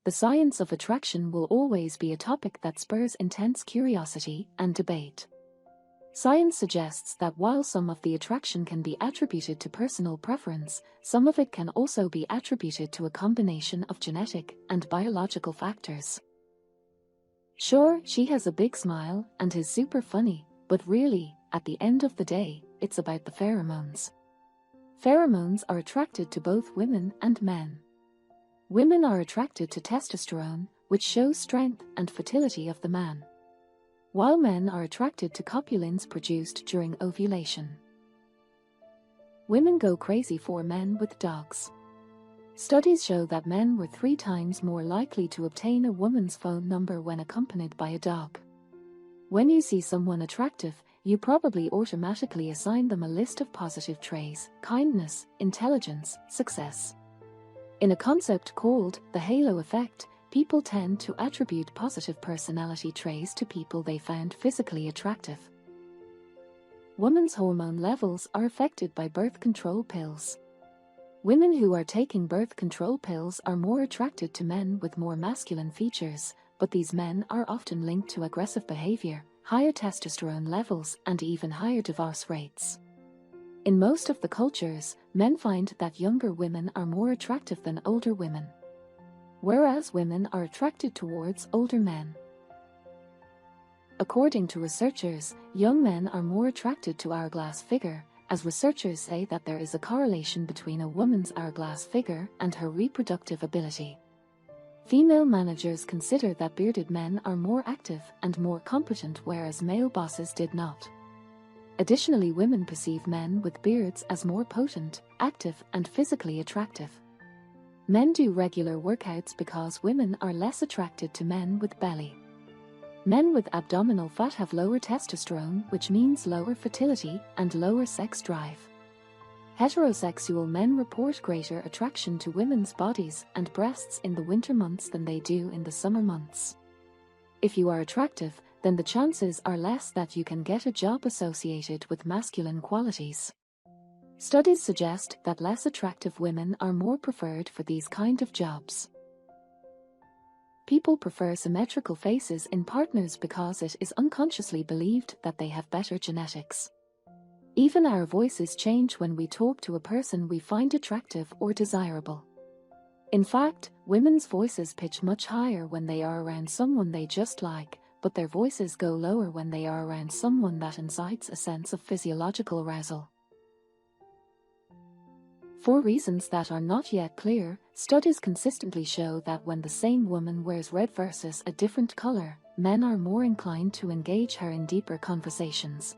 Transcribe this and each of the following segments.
the science of attraction will always be a topic that spurs intense curiosity and debate. Science suggests that while some of the attraction can be attributed to personal preference, some of it can also be attributed to a combination of genetic and biological factors. Sure, she has a big smile and is super funny, but really, at the end of the day, it's about the pheromones. Pheromones are attracted to both women and men. Women are attracted to testosterone, which shows strength and fertility of the man, while men are attracted to copulins produced during ovulation. Women go crazy for men with dogs. Studies show that men were 3 times more likely to obtain a woman's phone number when accompanied by a dog. When you see someone attractive, you probably automatically assign them a list of positive traits: kindness, intelligence, success. In a concept called the halo effect, people tend to attribute positive personality traits to people they found physically attractive. Women's hormone levels are affected by birth control pills. Women who are taking birth control pills are more attracted to men with more masculine features, but these men are often linked to aggressive behavior, higher testosterone levels, and even higher divorce rates. In most of the cultures, men find that younger women are more attractive than older women, whereas women are attracted towards older men. According to researchers, young men are more attracted to hourglass figure, as researchers say that there is a correlation between a woman's hourglass figure and her reproductive ability. Female managers consider that bearded men are more active and more competent, whereas male bosses did not. Additionally, women perceive men with beards as more potent, active, and physically attractive. Men do regular workouts because women are less attracted to men with belly. Men with abdominal fat have lower testosterone, which means lower fertility and lower sex drive. Heterosexual men report greater attraction to women's bodies and breasts in the winter months than they do in the summer months. If you are attractive, then the chances are less that you can get a job associated with masculine qualities. Studies suggest that less attractive women are more preferred for these kind of jobs. People prefer symmetrical faces in partners because it is unconsciously believed that they have better genetics. Even our voices change when we talk to a person we find attractive or desirable. In fact, women's voices pitch much higher when they are around someone they just like, but their voices go lower when they are around someone that incites a sense of physiological arousal. For reasons that are not yet clear, studies consistently show that when the same woman wears red versus a different color, men are more inclined to engage her in deeper conversations.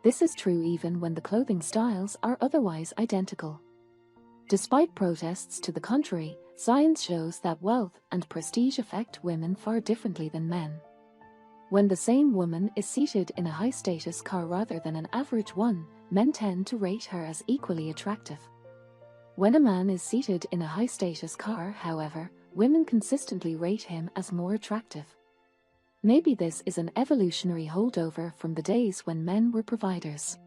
This is true even when the clothing styles are otherwise identical. Despite protests to the contrary, science shows that wealth and prestige affect women far differently than men. When the same woman is seated in a high-status car rather than an average one, men tend to rate her as equally attractive. When a man is seated in a high-status car, however, women consistently rate him as more attractive. Maybe this is an evolutionary holdover from the days when men were providers.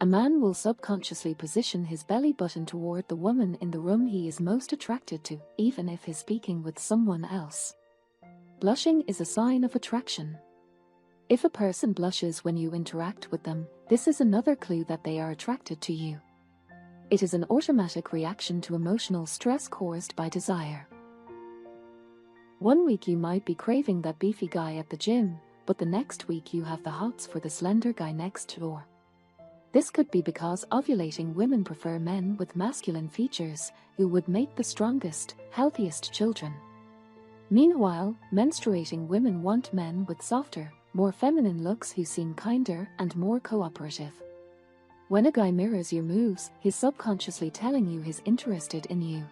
A man will subconsciously position his belly button toward the woman in the room he is most attracted to, even if he's speaking with someone else. Blushing is a sign of attraction. If a person blushes when you interact with them, this is another clue that they are attracted to you. It is an automatic reaction to emotional stress caused by desire. One week you might be craving that beefy guy at the gym, but the next week you have the hots for the slender guy next door. This could be because ovulating women prefer men with masculine features, who would make the strongest, healthiest children. Meanwhile, menstruating women want men with softer, more feminine looks who seem kinder and more cooperative. When a guy mirrors your moves, he's subconsciously telling you he's interested in you.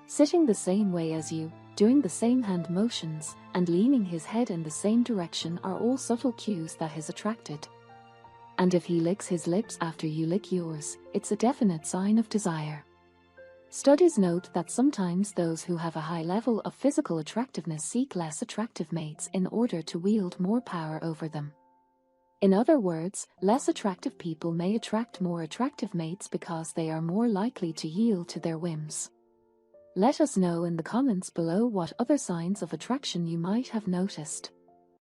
Sitting the same way as you, doing the same hand motions, and leaning his head in the same direction are all subtle cues that he's attracted. And if he licks his lips after you lick yours, it's a definite sign of desire. Studies note that sometimes those who have a high level of physical attractiveness seek less attractive mates in order to wield more power over them. In other words, less attractive people may attract more attractive mates because they are more likely to yield to their whims. Let us know in the comments below what other signs of attraction you might have noticed.